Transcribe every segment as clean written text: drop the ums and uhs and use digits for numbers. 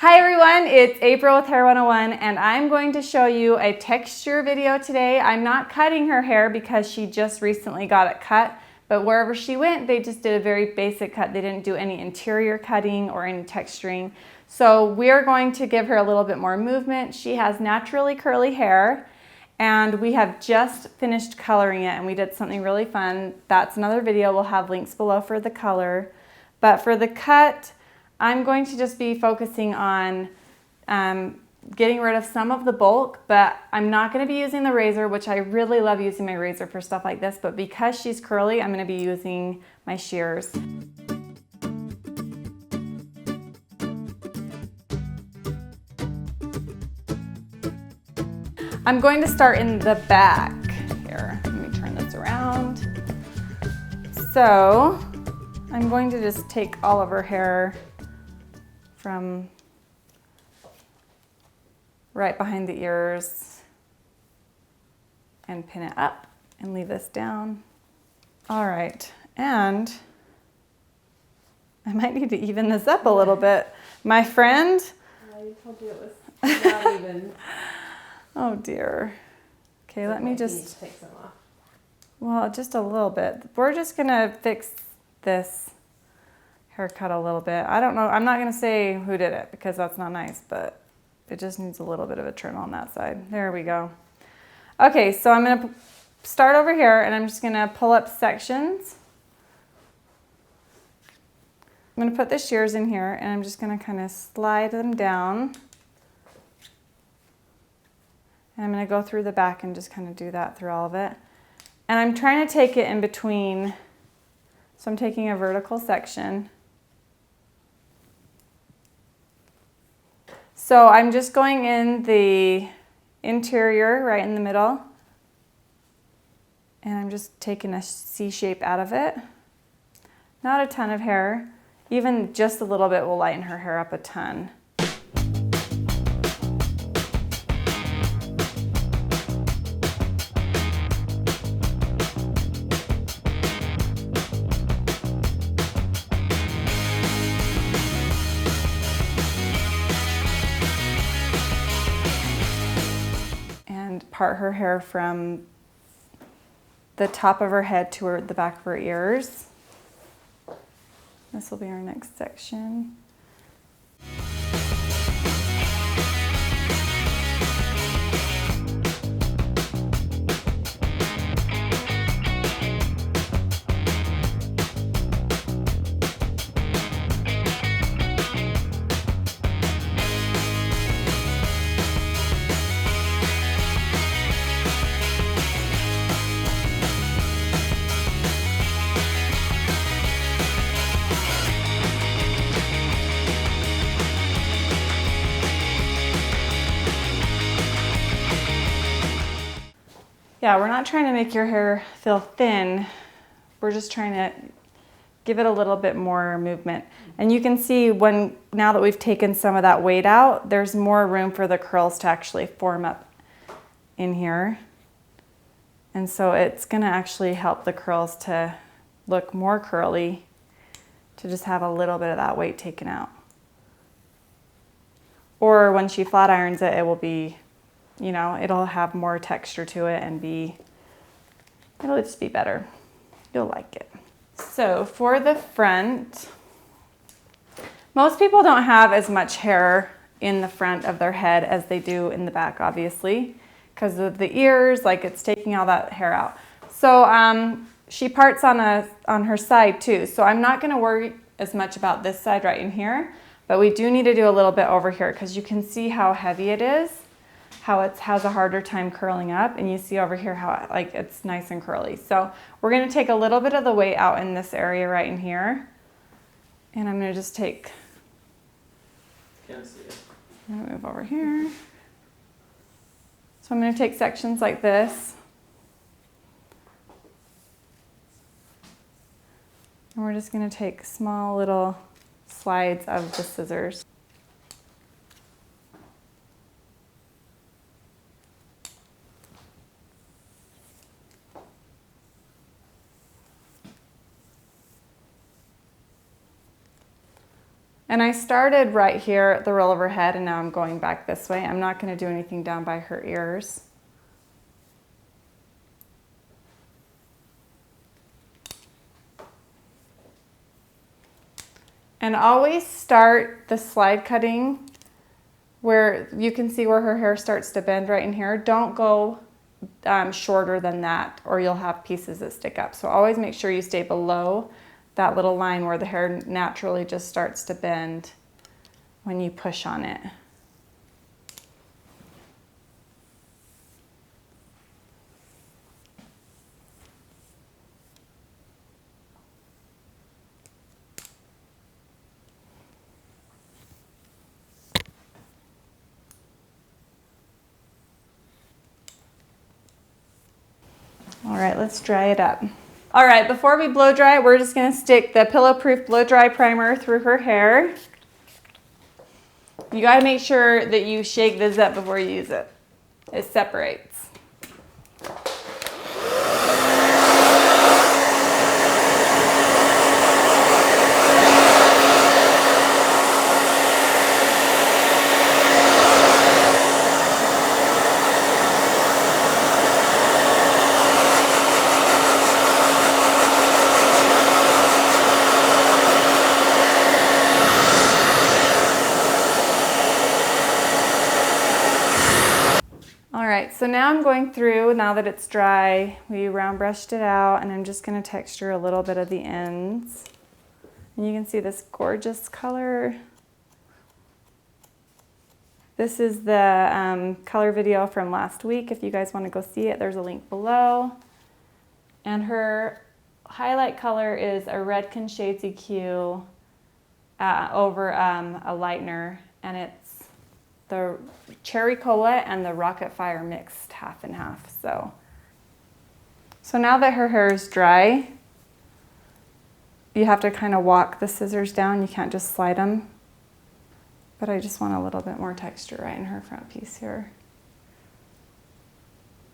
Hi everyone, it's April with Hair 101 and I'm going to show you a texture video today. I'm not cutting her hair because she just recently got it cut, but wherever she went, they just did a very basic cut. They didn't do any interior cutting or any texturing. So we're going to give her a little bit more movement. She has naturally curly hair and we have just finished coloring it and we did something really fun. That's another video. We'll have links below for the color. But for the cut, I'm going to just be focusing on getting rid of some of the bulk, but I'm not going to be using the razor, which I really love using my razor for stuff like this, but because she's curly, I'm going to be using my shears. I'm going to start in the back here. Let me turn this around. So I'm going to just take all of her hair from right behind the ears and pin it up and leave this down. All right, and I might need to even this up a little bit. My friend. I told you it was not even. Oh dear. Okay, let me just take some off. Well, just a little bit. We're just gonna fix this haircut a little bit. I don't know, I'm not gonna say who did it because that's not nice, but it just needs a little bit of a trim on that side. There we go. Okay, so I'm gonna start over here and I'm just gonna pull up sections. I'm gonna put the shears in here and I'm just gonna kind of slide them down. And I'm gonna go through the back and just kind of do that through all of it. And I'm trying to take it in between, so I'm taking a vertical section. So I'm just going in the interior right in the middle and I'm just taking a C shape out of it. Not a ton of hair, even just a little bit will lighten her hair up a ton. Part her hair from the top of her head to the back of her ears. This will be our next section. Yeah, we're not trying to make your hair feel thin. We're just trying to give it a little bit more movement. And you can see now that we've taken some of that weight out, there's more room for the curls to actually form up in here. And so it's gonna actually help the curls to look more curly, to just have a little bit of that weight taken out. Or when she flat irons it, it will be, you know, it'll have more texture to it and it'll just be better. You'll like it. So for the front, most people don't have as much hair in the front of their head as they do in the back, obviously, because of the ears, like it's taking all that hair out. So she parts on her side too. So I'm not gonna worry as much about this side right in here, but we do need to do a little bit over here because you can see how heavy it is, how it has a harder time curling up, and you see over here how it's nice and curly. So we're gonna take a little bit of the weight out in this area right in here, and I'm gonna just take, Can't see it. I'm gonna move over here. So I'm gonna take sections like this, and we're just gonna take small little slides of the scissors. And I started right here at the roll of her head, and now I'm going back this way. I'm not going to do anything down by her ears. And always start the slide cutting where you can see where her hair starts to bend right in here. Don't go shorter than that, or you'll have pieces that stick up. So always make sure you stay below that little line where the hair naturally just starts to bend when you push on it. All right, let's dry it up. All right, before we blow dry, we're just gonna stick the Pillow Proof Blow Dry Primer through her hair. You gotta make sure that you shake this up before you use it. It separates. So now I'm going through, now that it's dry, we round brushed it out, and I'm just going to texture a little bit of the ends. And you can see this gorgeous color. This is the color video from last week. If you guys want to go see it, there's a link below. And her highlight color is a Redken Shades EQ over a lightener, and it's the Cherry Cola and the Rocket Fire mixed half and half. So now that her hair is dry, you have to kind of walk the scissors down. You can't just slide them. But I just want a little bit more texture right in her front piece here.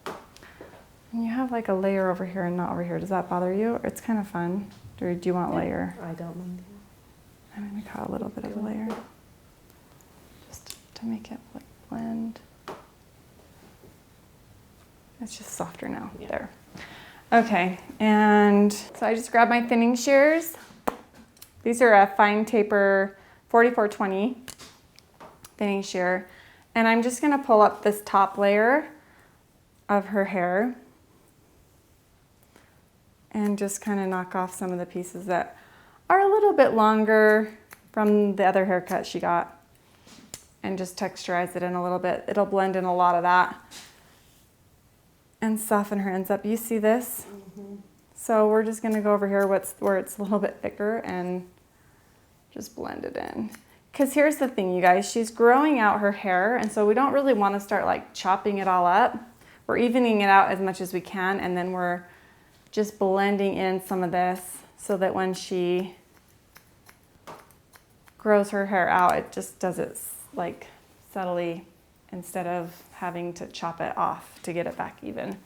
And you have like a layer over here and not over here. Does that bother you? It's kind of fun. Or do you want layer? I don't mind. I'm going to cut a little bit of a layer. Just to make it like blend. It's just softer now. Yeah. There. Okay, and so I just grabbed my thinning shears. These are a fine taper 4420 thinning shear. And I'm just gonna pull up this top layer of her hair and just kind of knock off some of the pieces that are a little bit longer from the other haircut she got, and just texturize it in a little bit. It'll blend in a lot of that and soften her ends up. You see this? Mm-hmm. So we're just gonna go over here where it's a little bit thicker and just blend it in. Because here's the thing, you guys, she's growing out her hair, and so we don't really want to start like chopping it all up. We're evening it out as much as we can, and then we're just blending in some of this so that when she grows her hair out, it just does it like subtly instead of having to chop it off to get it back even.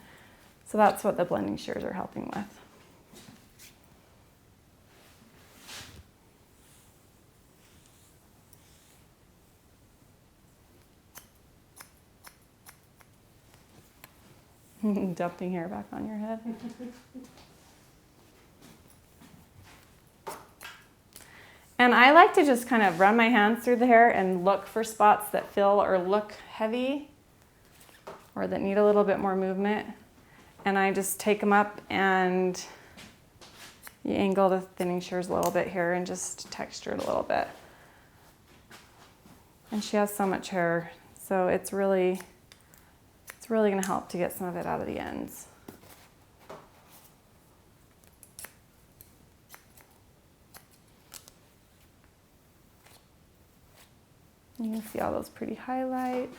So that's what the blending shears are helping with. Dumping hair back on your head. And I like to just kind of run my hands through the hair and look for spots that feel or look heavy or that need a little bit more movement. And I just take them up and you angle the thinning shears a little bit here and just texture it a little bit. And she has so much hair, so it's really going to help to get some of it out of the ends. You can see all those pretty highlights.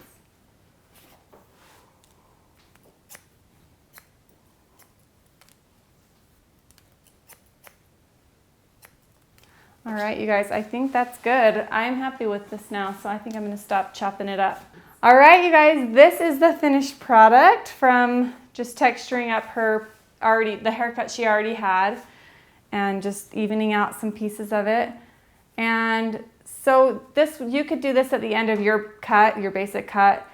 All right, you guys, I think that's good. I'm happy with this now, so I think I'm going to stop chopping it up. All right, you guys, this is the finished product from just texturing up the haircut she already had and just evening out some pieces of it. And So you could do this at the end of your cut, your basic cut.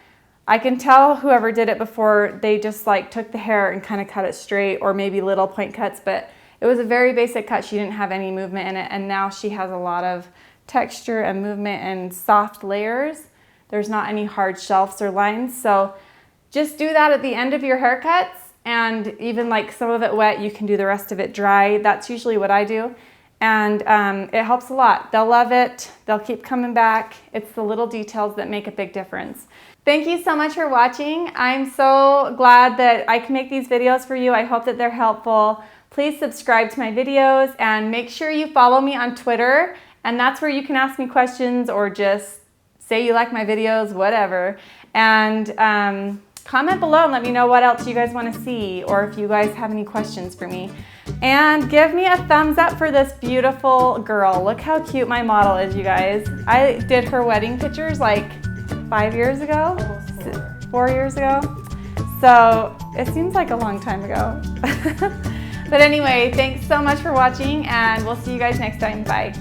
I can tell whoever did it before, they just like took the hair and kind of cut it straight, or maybe little point cuts, but it was a very basic cut. She didn't have any movement in it, and now she has a lot of texture and movement and soft layers. There's not any hard shelves or lines. So just do that at the end of your haircuts, and even like some of it wet, you can do the rest of it dry. That's usually what I do. And it helps a lot. They'll love it. They'll keep coming back. It's the little details that make a big difference. Thank you so much for watching. I'm so glad that I can make these videos for you. I hope that they're helpful. Please subscribe to my videos and make sure you follow me on Twitter. And that's where you can ask me questions or just say you like my videos, whatever. And comment below and let me know what else you guys want to see, or if you guys have any questions for me. And give me a thumbs up for this beautiful girl. Look how cute my model is, you guys. I did her wedding pictures like 5 years ago, Almost 4 years ago. So it seems like a long time ago. But anyway, thanks so much for watching, and we'll see you guys next time. Bye.